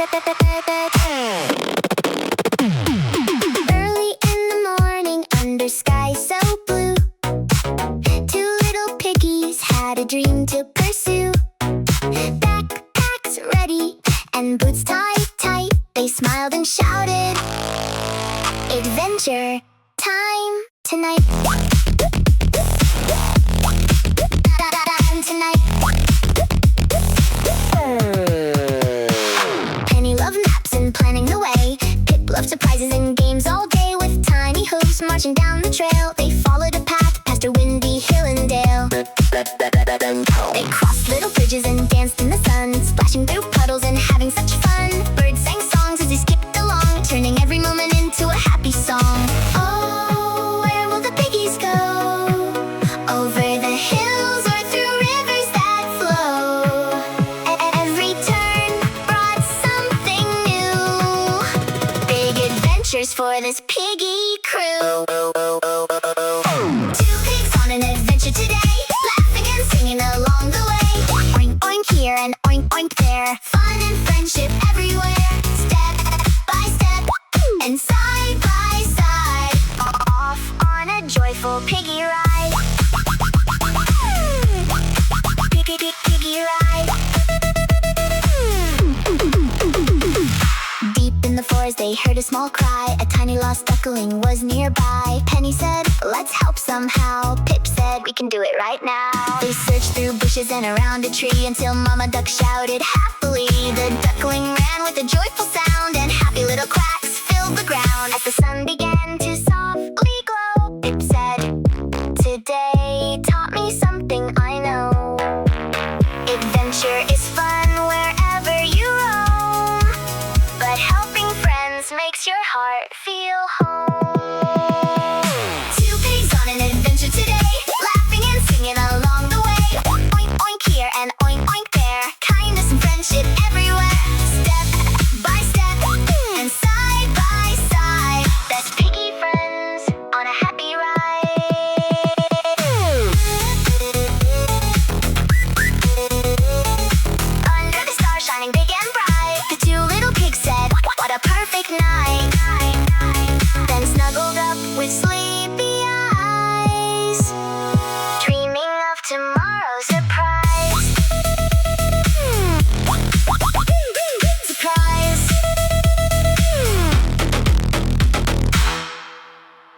Early in the morning, under sky so blue, two little piggies had a dream to pursue. Backpacks ready and boots tied tight, they smiled and shouted, "Adventure time tonight! Tonight!" Penny loved maps and planning the way. Pip loved surprises and games all day. With tiny hooves marching down the trail, they followed a path past a windy hill and dale. They crossed little bridges and danced in the sun, splashing through puddles and having such fun. Birds sang songs as they skipped along, turning every moment into a happy song. Oh, where will the piggies go? Over the hills or through rivers that flow. Every turn brought something new. Big adventures for this piggy crew. Two pigs on an adventure today, laughing and singing along the way. Oink, oink here and oink, oink there. Fun and friendship everywhere. Step by step and side by side, off on a joyful piggy ride. Piggy ride. Deep in the forest they heard a small cry. A tiny lost duckling was nearby. Penny said, "Let's help somehow." Pip said, "We can do it right now." They searched through bushes and around a tree until Mama Duck shouted happily. The duckling ran with a joyful sound, and happy little quacks filled the ground. As the sun began to softly glow, Pip said, "Today taught me something I know. Adventure is fun wherever you roam, but helping friends makes your heart feel